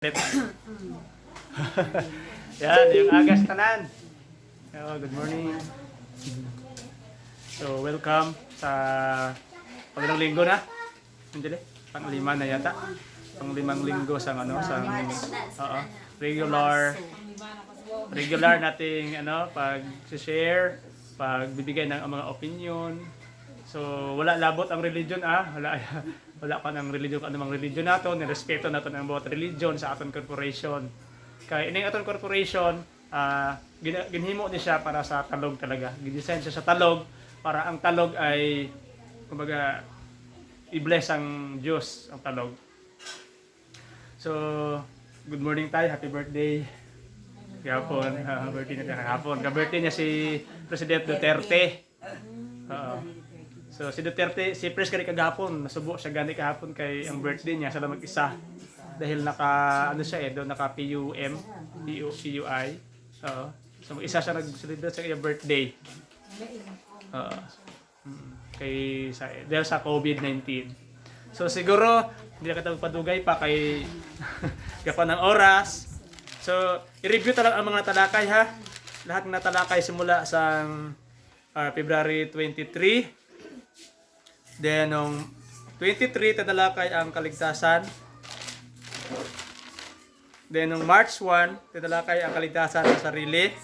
Yan, yung agas tanan. Good morning. So, welcome sa pangilang linggo na. Hindi pang-lima na yata. Pang-limang linggo sa regular nating pag-share, pagbibigay ng mga opinion. So, wala labot ang religion wala pa ng religion, anumang religion nato, nirespeto nato ang bawat religion sa aton corporation. Kaya ining aton corporation, ginhimo ni siya para sa talog talaga. Gidesign siya sa talog para ang talog ay kumbaga i-bless ang Diyos ang talog. So, good morning tayo, happy birthday. Kahapon, birthday niya kahapon. Ka-birthday niya si President Duterte. So si Duterte, si Pres kani kagahapon, nasubo siya gani kahapon kay ang birthday niya sa mag-isa. Dahil naka naka PUI. So mag-isa siya nag-celebrate sa iyang birthday. Dahil sa COVID-19. So siguro hindi na kita magpadugay pa kay gapan ng oras. So i-review talaga ang mga talakay ha. Lahat ng talakay simula sa February 23. Then, nung 23, tatalakay ang kaligtasan. Then, nung March 1, tatalakay ang kaligtasan sa sarili.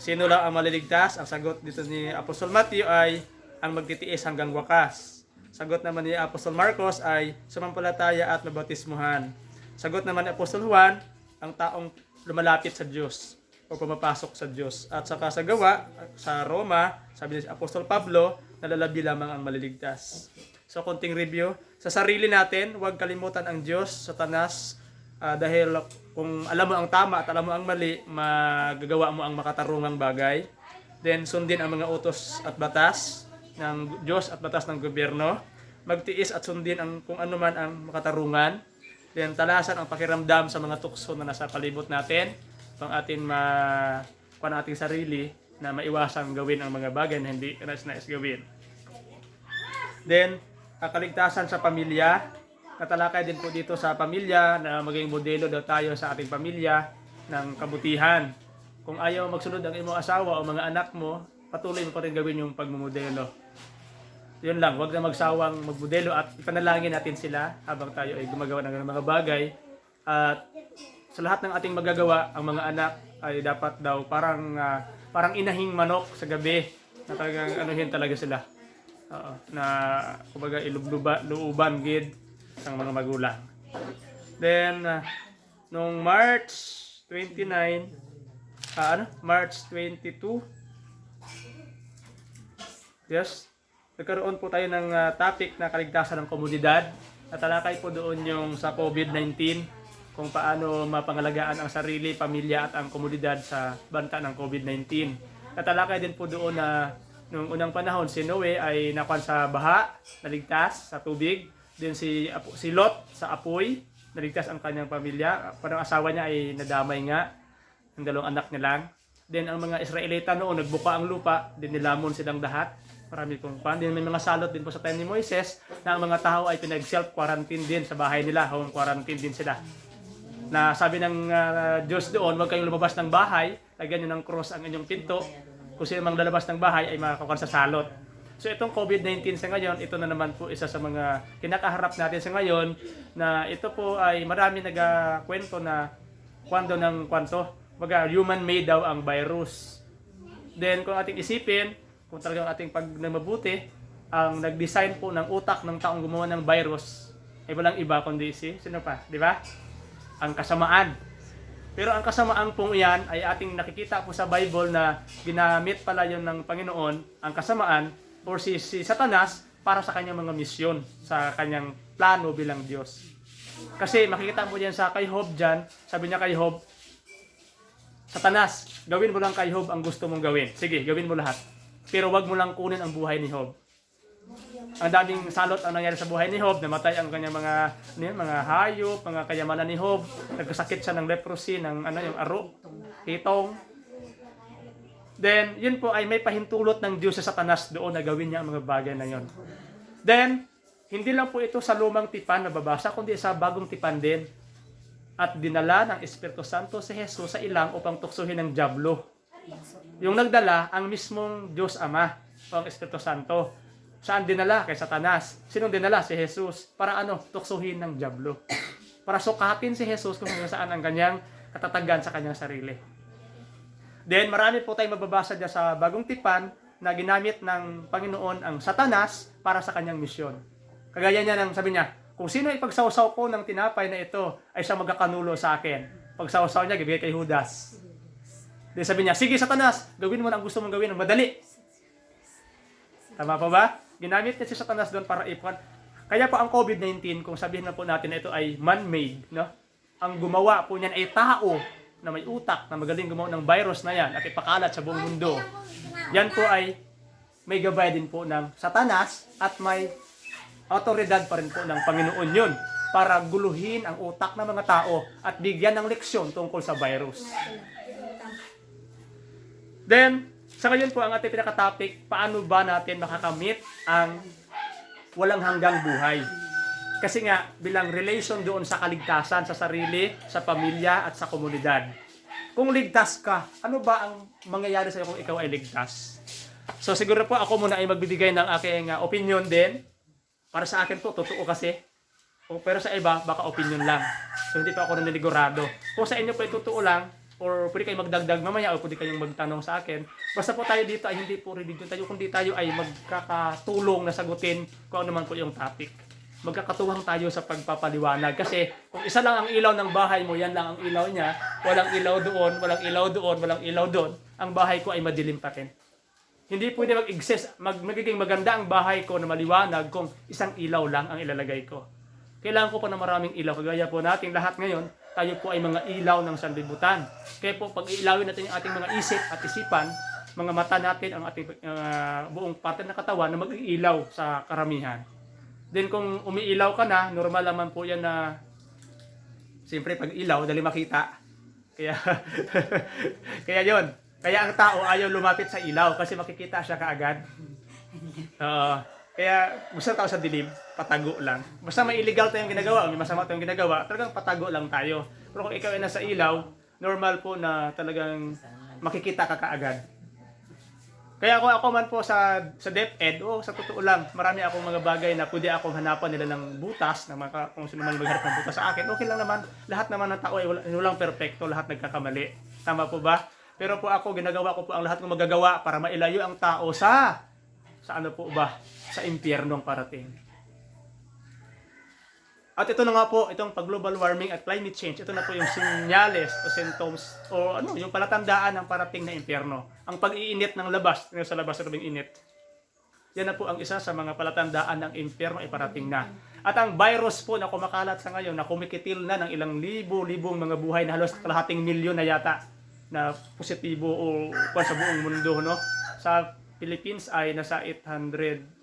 Sino lang ang maliligtas? Ang sagot dito ni Apostol Matthew ay ang magtitiis hanggang wakas. Sagot naman ni Apostol Marcos ay sumampalataya at mabautismuhan. Sagot naman ni Apostol Juan, ang taong lumalapit sa Diyos o pumapasok sa Diyos. At saka sa gawa, sa Roma, sabi ni Apostol Pablo, nalalabi lamang ang maliligtas. So, konting review. Sa sarili natin, huwag kalimutan ang Diyos, Satanas, dahil kung alam mo ang tama at alam mo ang mali, magagawa mo ang makatarungang bagay. Then, sundin ang mga utos at batas ng Diyos at batas ng gobyerno. Magtiis at sundin ang kung ano man ang makatarungan. Then, talasan ang pakiramdam sa mga tukso na nasa palibot natin. Pang atin kuan ating sarili na maiwasang gawin ang mga bagay na hindi nais gawin. Then, kaligtasan sa pamilya. Natalakay din po dito sa pamilya na maging modelo daw tayo sa ating pamilya ng kabutihan. Kung ayaw magsunod ang iyong asawa o mga anak mo, patuloy mo pa rin gawin yung pagmumodelo. Yun lang, huwag na magsawang magmodelo at ipanalangin natin sila habang tayo ay gumagawa ng mga bagay. At sa lahat ng ating magagawa, ang mga anak ay dapat daw parang inahing manok sa gabi na talagang anuhin talaga sila. Na kumbaga iluuban gid ng mga magulang. Then nung March 29 March 22 nagkaroon po tayo ng topic na kaligtasan ng komunidad. Natalakay po doon yung sa COVID-19 kung paano mapangalagaan ang sarili, pamilya at ang komunidad sa banta ng COVID-19. Natalakay din po doon na noong unang panahon si Noe ay nakuan sa baha, naligtas sa tubig. Then si Lot sa apoy, naligtas ang kanyang pamilya. Parang asawa niya ay nadamay nga, ang dalawang anak niya lang. Then ang mga Israelita noon nagbuka ang lupa, din nilamon silang lahat. Marami pong pan. Then may mga salot din po sa time ni Moises na ang mga tao ay pinag-self-quarantine din sa bahay nila, home quarantine din sila. Na sabi ng Diyos doon, huwag kayong lumabas ng bahay, lagyan nyo ng cross ang inyong pinto. Kung sino mang lalabas ng bahay ay makakuha sa salot. So itong COVID-19 sa ngayon, ito na naman po isa sa mga kinakaharap natin sa ngayon na ito po ay marami nagkwento na human-made daw ang virus. Then kung ating isipin, kung talagang ating pagmabuti, ang nag-design po ng utak ng taong gumawa ng virus ay walang iba kundi sino pa, di ba? Ang kasamaan. Pero ang kasamaan pong iyan ay ating nakikita po sa Bible na ginamit pala yun ng Panginoon, ang kasamaan, or si Satanas para sa kanyang mga misyon, sa kanyang plano bilang Diyos. Kasi makikita mo yan sa kay Job dyan, sabi niya kay Job, Satanas, gawin mo lang kay Job ang gusto mong gawin. Sige, gawin mo lahat. Pero wag mo lang kunin ang buhay ni Job. Ang daming salot ang nangyari sa buhay ni Job, namatay ang kanyang mga hayop, mga kayamanan ni Job, nagkasakit siya ng leprosy, ng yung aro, hitong. Then, yun po ay may pahintulot ng Diyos sa Satanas doon na gawin niya ang mga bagay na yun. Then, hindi lang po ito sa lumang tipan na babasa, kundi sa bagong tipan din. at dinala ng Espiritu Santo si Jesus sa ilang upang tuksohin ng dyablo. Yung nagdala, ang mismong Diyos Ama o ang Espiritu Santo. Saan dinala? Kay Satanas. Sinong dinala? Si Jesus. Para ano? Tuksohin ng dyablo. Para sukatin si Jesus kung saan ang kanyang katatagan sa kanyang sarili. Then, marami po tayong mababasa dyan sa Bagong Tipan na ginamit ng Panginoon ang Satanas para sa kanyang misyon. Kagaya niya ng sabi niya, kung sino ipagsawsaw ko ng tinapay na ito, ay siya magkakanulo sa akin. Pagsawsaw niya, gibigay kay Judas. Then sabi niya, sige Satanas, gawin mo na ang gusto mong gawin, madali. Tama pa ba? Ginamit niya si Satanas doon para ipuan. Kaya po ang COVID-19, kung sabihin na po natin na ito ay man-made, no? Ang gumawa po niyan ay tao na may utak, na magaling gumawa ng virus na yan at ipakalat sa buong mundo. Yan po ay may gabay din po ng Satanas at may autoridad pa rin po ng Panginoon yun para guluhin ang utak ng mga tao at bigyan ng leksyon tungkol sa virus. Then, sa ngayon po ang ating pinaka-topic, paano ba natin makakamit ang walang hanggang buhay? Kasi nga, bilang relation doon sa kaligtasan, sa sarili, sa pamilya, at sa komunidad. Kung ligtas ka, ano ba ang mangyayari sa iyo kung ikaw ay ligtas? So siguro po ako muna ay magbibigay ng aking opinion din. Para sa akin po, totoo kasi. Pero sa iba, baka opinion lang. So hindi pa ako naniniligurado. Kung sa inyo po ay totoo lang, or pwede kayong magdagdag mamaya, o pwede kayong magtanong sa akin. Basta po tayo dito ay hindi po religion tayo, kundi tayo ay magkakatulong na sagutin kung ano man po yung topic. Magkakatuwang tayo sa pagpapaliwanag. Kasi kung isa lang ang ilaw ng bahay mo, yan lang ang ilaw niya, walang ilaw doon, walang ilaw doon, walang ilaw doon, ang bahay ko ay madilim pa rin. Hindi pwede mag-exist, magiging maganda ang bahay ko na maliwanag kung isang ilaw lang ang ilalagay ko. Kailangan ko pa ng maraming ilaw. Kagaya po natin lahat ngayon, tayo po ay mga ilaw ng sanlibutan. Kaya po pag iilawin natin yung ating mga isip at isipan, mga mata natin, ang ating buong parte ng katawan na mag-iilaw sa karamihan. Then kung umiilaw ka na, normal naman po yan na siyempre pag ilaw, dali makita. Kaya kaya yon. Kaya ang tao ayaw lumapit sa ilaw kasi makikita siya kaagad. Kaya gusto tao sa dilim, patago lang. Basta may illegal tayong ginagawa, may masama tayong ginagawa, talagang patago lang tayo. Pero kung ikaw ay nasa ilaw, normal po na talagang makikita ka kaagad. Kaya kung ako man po sa DepEd, sa totoo lang, marami akong mga bagay na pwede akong hanapan nila ng butas, kung sino man magharap ng butas sa akin, okay lang naman. Lahat naman ng tao ay walang perpekto, lahat nagkakamali. Tama po ba? Pero po ako, ginagawa ko po ang lahat ng magagawa para mailayo ang tao sa ano po ba? Sa impyernong parating. At ito na nga po, itong pag-global warming at climate change, ito na po yung sinyales o symptoms o yung palatandaan ng parating na impyerno. Ang pag-iinit ng labas, sa labas na init. Yan na po ang isa sa mga palatandaan ng impyerno ay parating na. At ang virus po na kumakalat sa ngayon, na kumikitil na ng ilang libo-libong mga buhay na halos kalahating milyon na yata na positibo o sa buong mundo, no? Sa Philippines ay nasa 800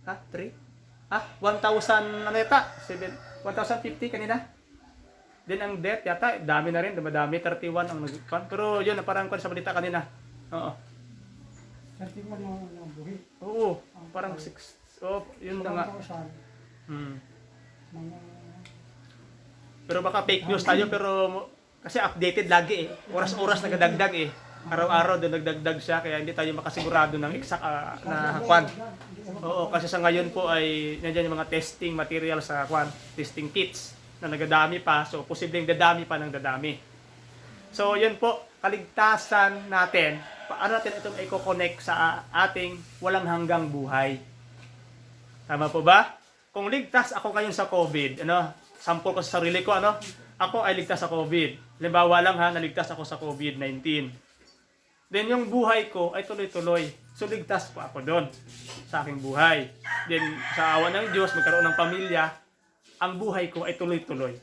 1,000 ano yata? 1,050 kanina. Then ang death yata, dami na rin, dumadami, 31 ang nagpan. Pero yun, parang sa balita kanina. Oo. 31 ang buhi. Oo, parang 6. Oh, yun na nga. Pero baka fake news tayo, pero kasi updated lagi eh. Oras-oras nagdagdag eh. Araw-araw doon nagdagdag siya, kaya hindi tayo makasigurado ng exact na kwan. Oo, kasi sa ngayon po ay nandiyan yung mga testing material sa testing kits na nagadami pa. So, posibleng dadami pa ng dadami. So, yun po, kaligtasan natin. Paano natin itong i-connect sa ating walang hanggang buhay? Tama po ba? Kung ligtas ako ngayon sa COVID, sample ko sa sarili ko, ako ay ligtas sa COVID. Halimbawa lang naligtas ako sa COVID-19. Then yung buhay ko ay tuloy-tuloy. So ligtas po ako doon sa aking buhay. Then sa awa ng Diyos, magkaroon ng pamilya, ang buhay ko ay tuloy-tuloy.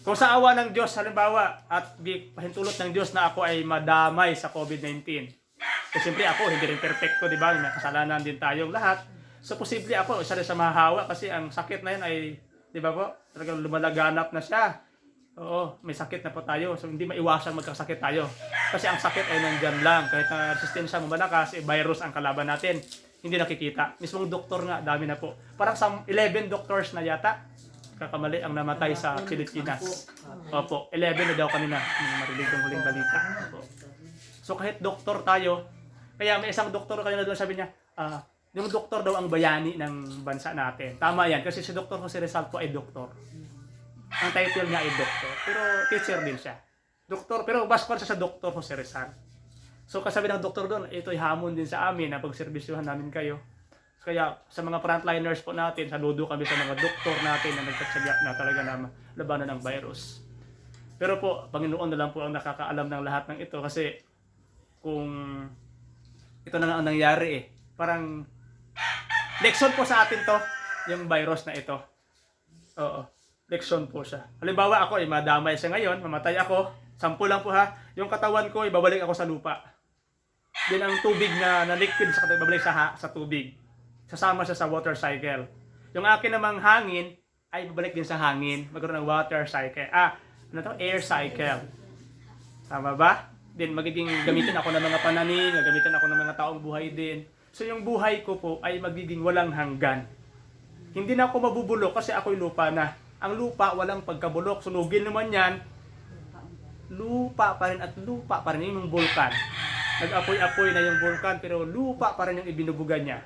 Kung sa awa ng Diyos, halimbawa, at pahintulot ng Diyos na ako ay madamay sa COVID-19. Kasi siyempre ako, hindi rin perfecto, di ba? May kasalanan din tayong lahat. So posible ako, isa rin sa mahahawa kasi ang sakit na yun ay, di ba po, talagang lumalaganap na siya. Oo, may sakit na po tayo. So hindi maiwasan magkasakit tayo. Kasi ang sakit ay nandyan lang. Kahit na resistensya mo malakas, virus ang kalaban natin. Hindi nakikita. Mismong doktor nga, dami na po. Parang 11 doctors na yata kakamali ang namatay sa Pilipinas. Opo, 11 na daw kanina, yung marinig kong huling balita. Opo. So kahit doktor tayo, kaya may isang doktor kanina doon sabi niya, yung doktor daw ang bayani ng bansa natin. Tama yan, kasi si Dr. Jose Rizal po ay doktor. Ang title niya ay doktor, pero teacher din siya. Doktor, pero baskon siya sa Dr. Jose Rizal. So kasabi ng doktor doon, ito'y hamon din sa amin na pagserbisyuhan namin kayo. Kaya sa mga frontliners po natin, saludo kami sa mga doktor natin na nagtatsaga na talaga na labanan ng virus. Pero po, Panginoon na lang po ang nakakaalam ng lahat ng ito kasi kung ito na nga ang nangyari parang leksyon po sa atin to, yung virus na ito. Oo, leksyon po siya. Halimbawa ako, madamay siya ngayon, mamatay ako, 10 lang po ha, yung katawan ko, ibabalik ako sa lupa. Din ang tubig na liquid sa katawan, ibabalik sa tubig. Sasama siya sa water cycle. Yung akin namang hangin, ay babalik din sa hangin. Magkaroon ng water cycle. Air cycle. Tama ba? Then magiging gamitin ako ng mga pananim, gamitin ako ng mga taong buhay din. So yung buhay ko po ay magiging walang hanggan. Hindi na ako mabubulok kasi ako'y lupa na. Ang lupa walang pagkabulok. Sunugin naman yan, lupa pa rin at lupa pa rin yung bulkan. Nag-apoy-apoy na yung bulkan pero lupa pa rin yung ibinubugan niya.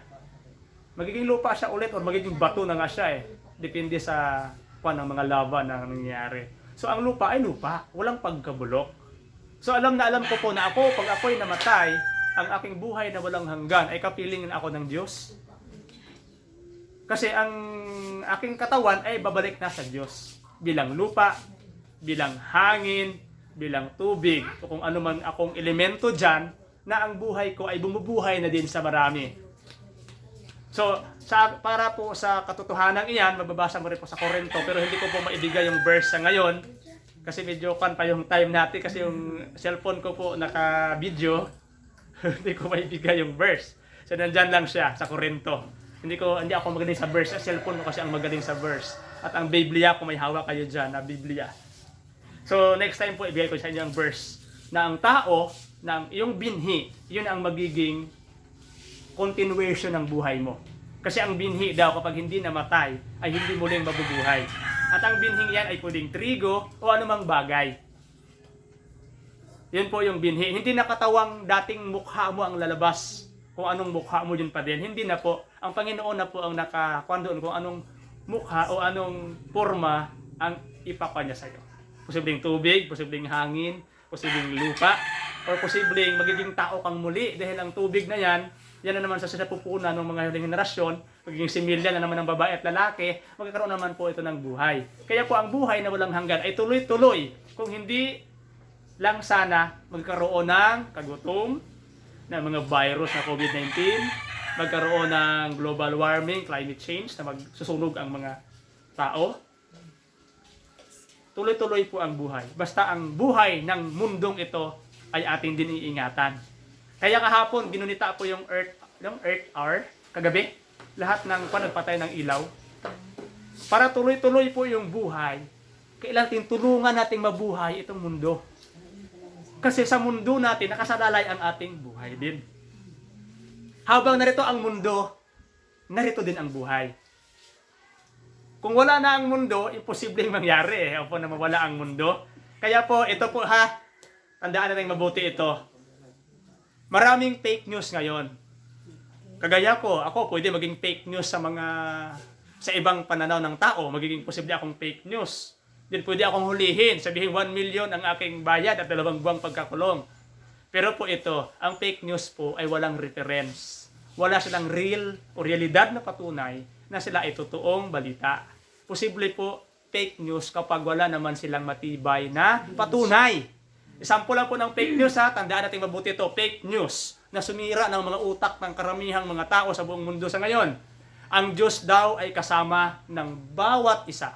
Magiging lupa siya ulit o magiging bato na nga siya Depende sa ng mga lava na nangyayari. So ang lupa ay lupa, walang pagkabulok. So alam ko po na ako, pag ako'y namatay, ang aking buhay na walang hanggan ay kapilingin ako ng Diyos. Kasi ang aking katawan ay babalik na sa Diyos. Bilang lupa, bilang hangin, bilang tubig, o kung ano man akong elemento dyan, na ang buhay ko ay bumubuhay na din sa marami. So, para po sa katotohanan iyan, mababasa mo rin po sa Korinto, pero hindi ko po maibigay yung verse sa ngayon, kasi medyo pa yung time natin, kasi yung cellphone ko po naka-video, hindi ko maibigay yung verse. So, nandyan lang siya sa Korinto. Hindi ako magaling sa verse, sa cellphone ko kasi ang magaling sa verse. At ang Biblia, kung may hawak kayo dyan na Biblia. So, next time po, ibigay ko sa inyo ang verse na ang tao, na yung binhi, yun ang magiging continuation ng buhay mo. Kasi ang binhi daw kapag hindi namatay ay hindi muling mabubuhay. At ang binhing yan ay pwedeng trigo o anumang bagay. Yun po yung binhi. Hindi nakatawang dating mukha mo ang lalabas. Kung anong mukha mo yun pa din. Hindi na po. Ang Panginoon na po ang nakakuan kung anong mukha o anong forma ang ipakwa niya sa'yo. Posibleng tubig, posibleng hangin, posibleng lupa, or posibleng magiging tao kang muli dahil ang tubig na yan na naman sa pupunan ng mga huling henerasyon, magiging similya na naman ng babae at lalaki, magkakaroon naman po ito ng buhay. Kaya po ang buhay na walang hanggan ay tuloy-tuloy. Kung hindi lang sana magkaroon ng kagutom, ng mga virus na COVID-19, magkaroon ng global warming, climate change, na magsusunog ang mga tao. Tuloy-tuloy po ang buhay. Basta ang buhay ng mundong ito ay ating din iingatan. Kaya kahapon, ginunita po yung Earth Hour, kagabi, lahat ng nagpatay ng ilaw. Para tuloy-tuloy po yung buhay, kailangan tulungan nating mabuhay itong mundo. Kasi sa mundo natin, nakasalalay ang ating buhay din. Habang narito ang mundo, narito din ang buhay. Kung wala na ang mundo, imposibleng mangyari o po na mawala ang mundo. Kaya po, ito po tandaan natin mabuti ito. Maraming fake news ngayon. Kagaya ko, ako pwede maging fake news sa ibang pananaw ng tao. Magiging posible akong fake news. Then pwede akong hulihin, sabihin 1 million ang aking bayad at 2 buwang pagkakulong. Pero po ito, ang fake news po ay walang reference. Wala silang real o realidad na patunay na sila ay totoong balita. Posible po fake news kapag wala naman silang matibay na patunay. Example lang po ng fake news tandaan natin mabuti ito, fake news na sumira ng mga utak ng karamihang mga tao sa buong mundo sa ngayon. Ang Diyos daw ay kasama ng bawat isa.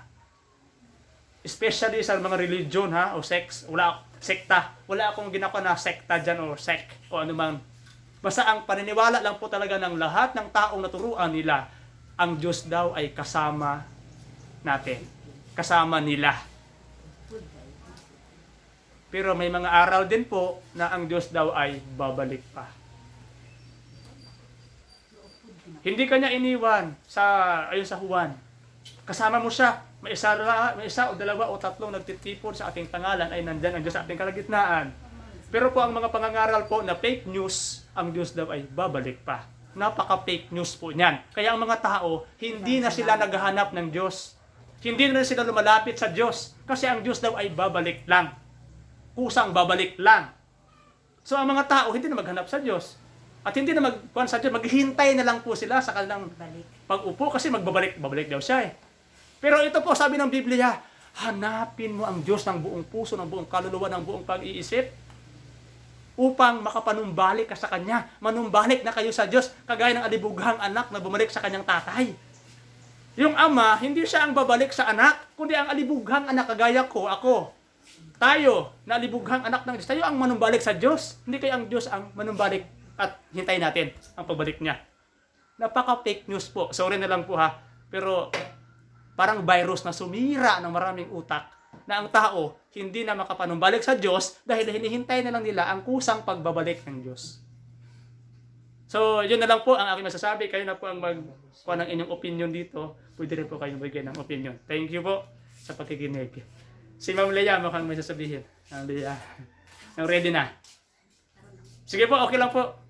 Especially sa mga religion o sekta. Wala akong ginagawa na sekta dyan o sect o anumang. Basta ang paniniwala lang po talaga ng lahat ng taong naturuan nila, ang Diyos daw ay kasama natin. Kasama nila. Pero may mga aral din po na ang Diyos daw ay babalik pa. Hindi kanya iniwan ayon sa Juan. Kasama mo siya. may isa o dalawa o tatlong nagtitipon sa ating pangalan ay nandyan ang Diyos sa ating kalagitnaan. Pero po ang mga pangangaral po na fake news, ang Diyos daw ay babalik pa. Napaka-fake news po niyan. Kaya ang mga tao, hindi na sila naghahanap ng Diyos. Hindi na sila lumalapit sa Diyos. Kasi ang Diyos daw ay babalik lang. Kusang babalik lang. So ang mga tao, hindi na maghanap sa Diyos. At hindi na magkuhan sa Diyos. Maghihintay na lang po sila sa kanilang pag-upo kasi babalik daw siya eh. Pero ito po, sabi ng Biblia, hanapin mo ang Diyos ng buong puso, ng buong kaluluwa, ng buong pag-iisip upang makapanumbalik ka sa Kanya. Manumbalik na kayo sa Diyos, kagaya ng alibughang anak na bumalik sa kanyang tatay. Yung ama, hindi siya ang babalik sa anak, kundi ang alibughang anak, kagaya ko, ako. Tayo, na alibughang anak ng Diyos, tayo ang manumbalik sa Diyos. Hindi kaya ang Diyos ang manumbalik at hintayin natin ang pagbalik niya. Napaka-fake news po. Sorry na lang po ha. Pero parang virus na sumira ng maraming utak na ang tao hindi na makapanumbalik sa Diyos dahil hinihintay na lang nila ang kusang pagbabalik ng Diyos. So, yun na lang po ang aking masasabi. Kayo na po ang magkuha ng inyong opinion dito. Pwede rin po kayong bigyan ng opinion. Thank you po sa pakikinig. Si Ma'am Lea, mukhang may sasabihin. Ma'am Lea, ready na. Sige po, okay lang po.